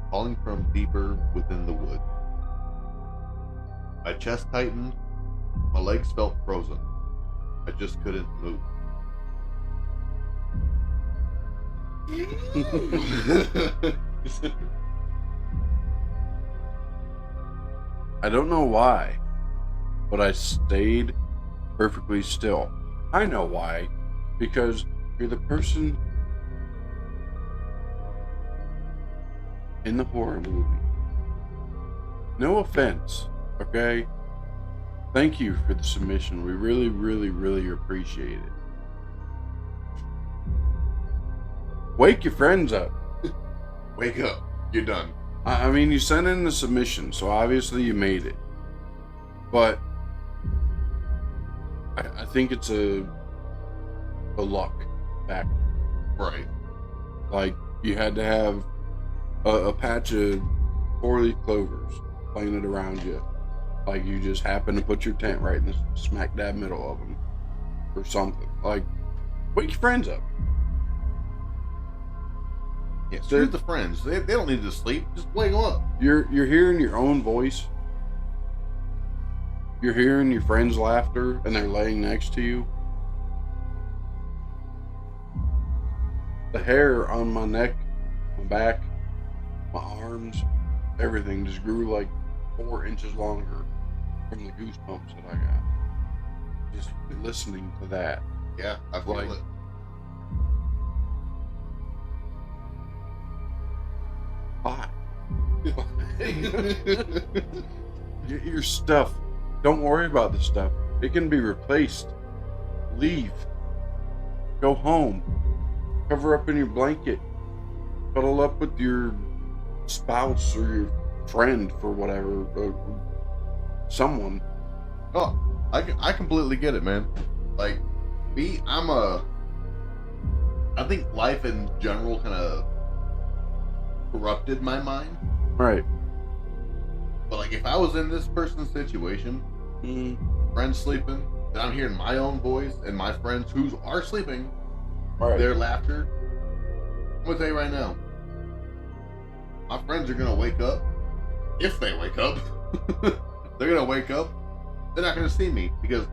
Calling from deeper within the wood. My chest tightened. My legs felt frozen. I just couldn't move.
I don't know why, but I stayed perfectly still. I know why. Because you're the person in the horror movie. No offense, okay? Thank you for the submission. We really, really, really appreciate it. Wake your friends up.
Wake up. You're done.
I mean, you sent in the submission, so obviously you made it. But I think it's a luck factor.
Right.
Like, you had to have a patch of 4-leaf clovers planted around you. Like, you just happen to put your tent right in the smack dab middle of them. Or something. Like, wake your friends up.
Yeah, screw the friends. They don't need to sleep. Just wake them up.
You're hearing your own voice. You're hearing your friends' laughter, and they're laying next to you. The hair on my neck, my back, my arms, everything just grew like 4 inches longer from the goosebumps that I got. Just listening to that.
Yeah, I feel
Like,
it.
Why? Get your stuff. Don't worry about the stuff. It can be replaced. Leave. Go home. Cover up in your blanket. Cuddle up with your spouse or your friend for whatever. Someone.
Oh, I completely get it, man. Like, me, I think life in general kind of corrupted my mind.
Right.
But like, if I was in this person's situation, friends sleeping, then I'm hearing my own voice and my friends who are sleeping, their laughter. I'm gonna tell you right now, my friends are gonna wake up. If they wake up, they're gonna wake up. They're not gonna see me because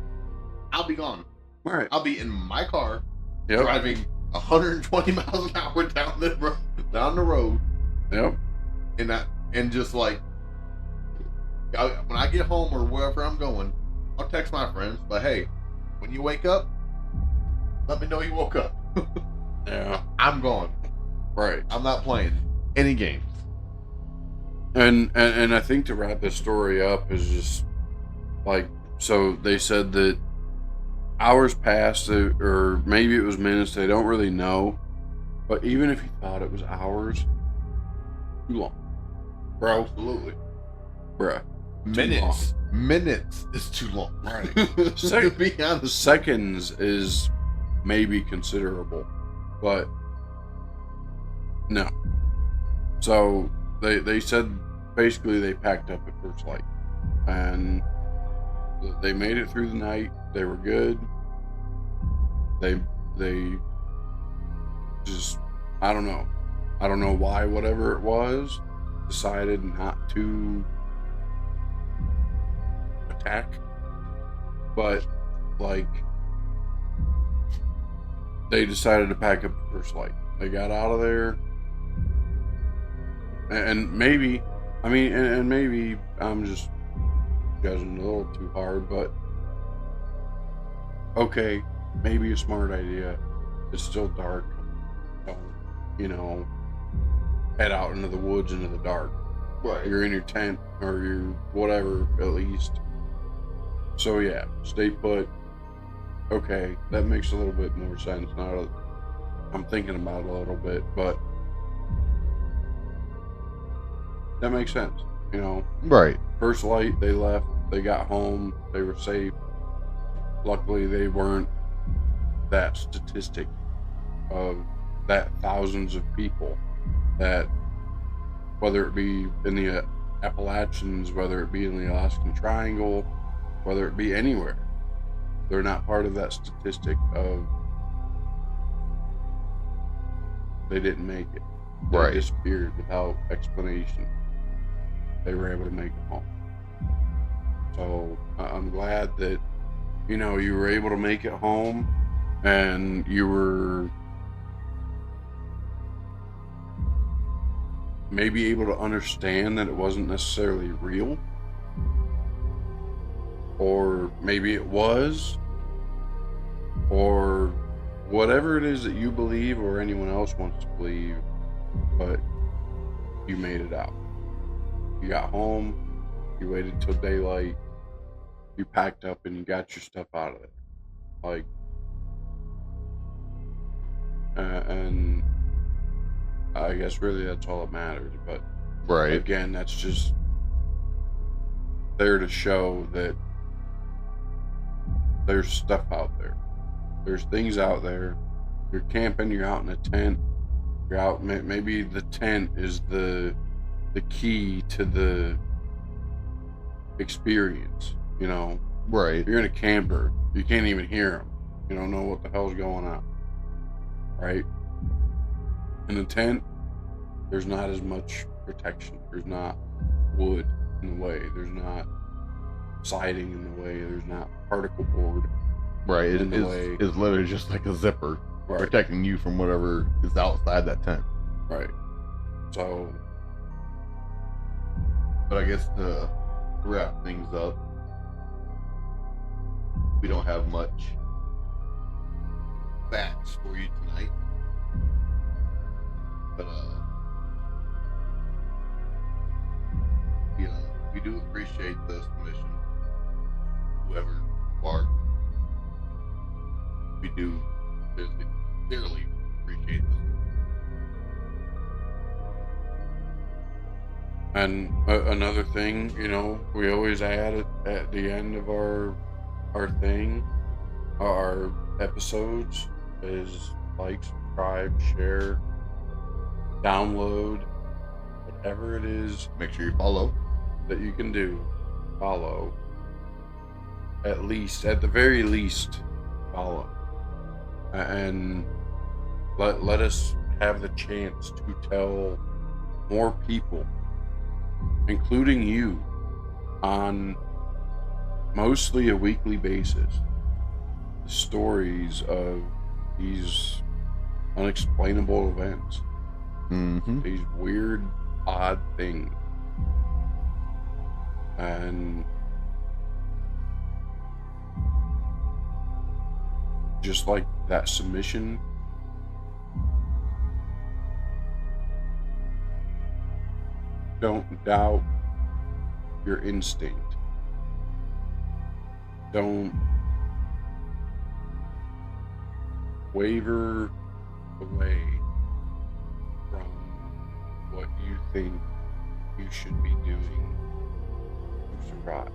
I'll be gone.
Right.
I'll be in my car,
Yep.
driving 120 miles an hour down the road.
Yep.
And just like, when I get home or wherever I'm going, I'll text my friends. But hey, when you wake up, let me know you woke up.
Yeah.
I'm gone.
Right.
I'm not playing any games.
And I think to wrap this story up is just like, so they said that hours passed, or maybe it was minutes, they don't really know. But even if you thought it was hours, too long. Bro.
Absolutely.
Bruh.
Minutes is too long.
Right.
To be honest.
Seconds is maybe considerable. But no. So they said basically they packed up at first light, and they made it through the night. They were good. They just, I don't know why, whatever it was, decided not to attack. But like, they decided to pack up at first light. They got out of there. And maybe, I mean, and maybe I'm just judging a little too hard, but okay, maybe a smart idea. It's still dark. Don't, head out into the woods into the dark.
Right.
You're in your tent or your whatever, at least. So yeah, stay put. Okay, that makes a little bit more sense now that I'm thinking about it a little bit, but that makes sense,
Right.
First light, they left, they got home, they were safe. Luckily, they weren't that statistic of that thousands of people that, whether it be in the Appalachians, whether it be in the Alaskan Triangle, whether it be anywhere, they're not part of that statistic of they didn't make it. They
Right.
disappeared without explanation. They were able to make it home. So I'm glad that, you were able to make it home, and you were maybe able to understand that it wasn't necessarily real. Or maybe it was. Or whatever it is that you believe or anyone else wants to believe, but you made it out. You got home, you waited till daylight, you packed up and you got your stuff out of there. And I guess really that's all that matters. But
Right.
again, that's just there to show that there's stuff out there. There's things out there. You're camping, you're out in a tent, you're out, maybe the tent is the key to the experience,
Right.
You're in a camper, you can't even hear them. You don't know what the hell's going on, right? In a tent, there's not as much protection. There's not wood in the way. There's not siding in the way. There's not particle board
Right.
in the way.
It's literally just like a zipper
Right.
protecting you from whatever is outside that tent.
Right. So,
But I guess to wrap things up, we don't have much facts for you tonight. But we do appreciate the submission. Whoever you are, we do sincerely appreciate this.
and another thing, we always add at the end of our episodes is like, subscribe, share, download, whatever it is
Make sure you follow.
that you can do. Follow. At the very least, follow. And let us have the chance to tell more people, including you, on mostly a weekly basis, the stories of these unexplainable events,
Mm-hmm.
these weird, odd things. And just like that submission, don't doubt your instinct. Don't waver away from what you think you should be doing to survive.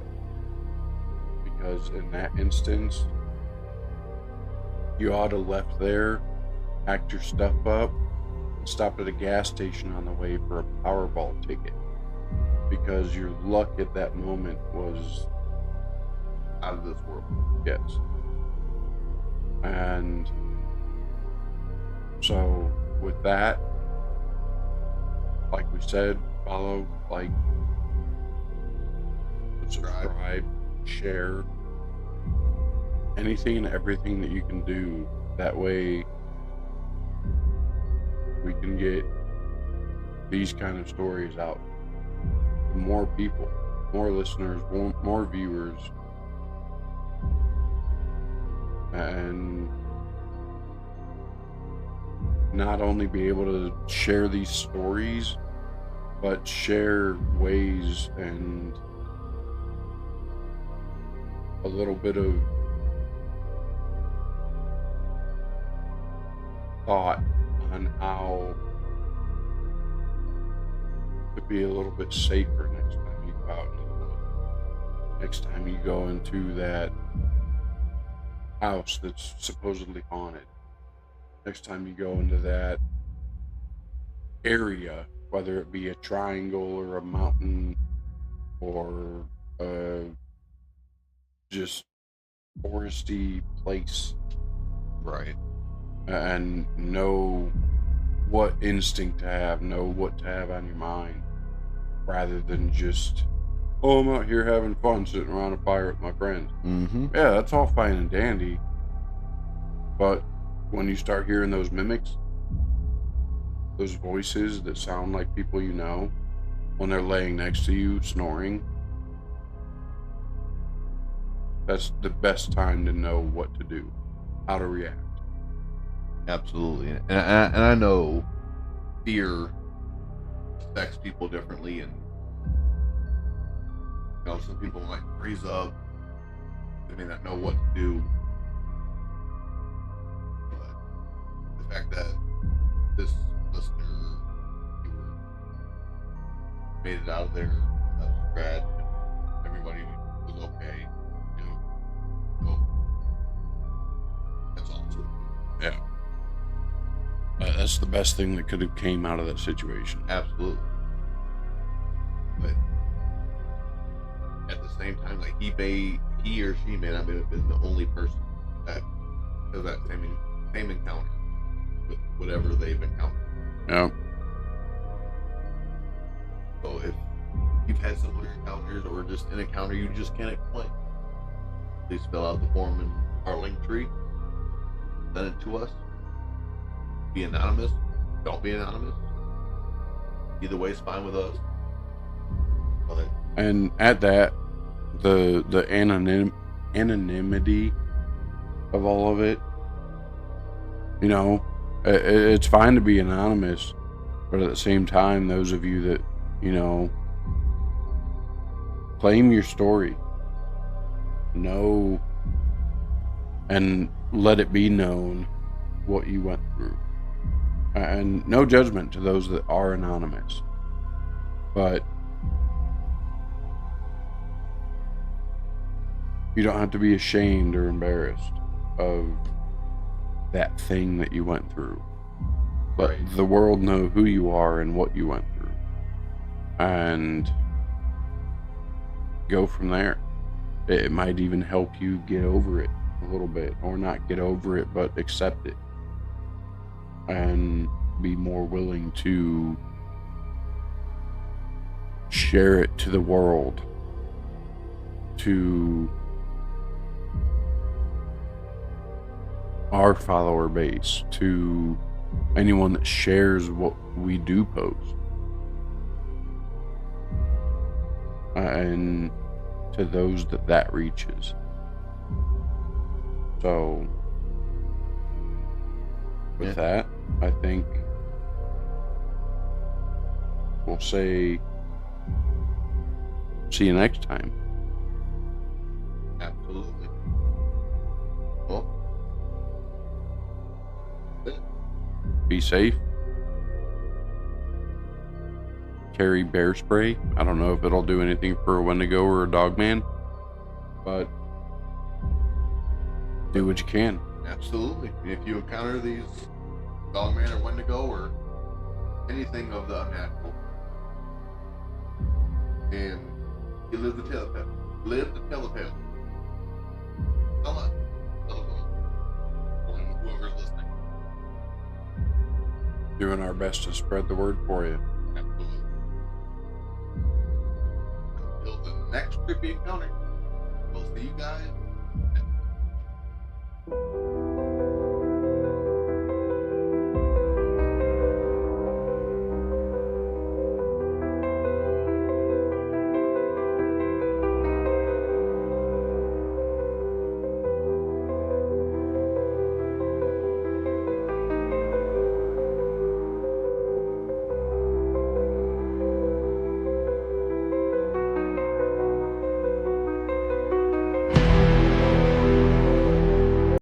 Because in that instance, you ought to left there packed your stuff up, and stopped at a gas station on the way for a Powerball ticket because your luck at that moment was
Out of this world.
yes. And so with that, like we said, follow, like, subscribe, share, anything and everything that you can do. That way we can get these kind of stories out to more people, more listeners, more viewers, and not only be able to share these stories, but share ways and a little bit of thought on how to be a little bit safer next time you go out into the woods. Next time you go into that house that's supposedly haunted. Next time you go into that area, whether it be a triangle or a mountain or just foresty place,
Right.
and know what instinct to have, know what to have on your mind, rather than just, oh, I'm out here having fun sitting around a fire with my friends.
Mm-hmm.
Yeah, that's all fine and dandy, but when you start hearing those mimics, those voices that sound like people you know, when they're laying next to you snoring, that's the best time to know what to do, how to react.
Absolutely. And I know fear affects people differently, and some people might freeze up. They may not know what to do. But the fact that this listener made it out of there without scratch, and everybody was okay. So that's awesome.
Yeah. That's the best thing that could have came out of that situation.
Absolutely. But at the same time, like he or she may not have been the only person that has that same encounter with whatever they've encountered.
Yeah.
So if you've had similar encounters or just an encounter you just can't explain, please fill out the form in our link tree. Send it to us. Be anonymous. Don't be anonymous. Either way is fine with us. But
And at that, the anonymity of all of it, it's fine to be anonymous, but at the same time, those of you that, claim your story, know and let it be known what you went through. And no judgment to those that are anonymous, but you don't have to be ashamed or embarrassed of that thing that you went through. Let
Right.
the world know who you are and what you went through, and go from there. It might even help you get over it a little bit, or not get over it, but accept it and be more willing to share it to the world, to our follower base, to anyone that shares what we do post, and to those that reaches. So with that, I think we'll say see you next time.
absolutely. Well,
Be safe. Carry bear spray. I don't know if it'll do anything for a Wendigo or a Dogman, but do what you can.
absolutely. If you encounter these Dogman or Wendigo or anything of the unnatural. And you live to tell the tale. Live to tell the tale. Tell us. Tell us. Or whoever's listening.
Doing our best to spread the word for you.
Absolutely. Until the next creepy encounter, we'll see you guys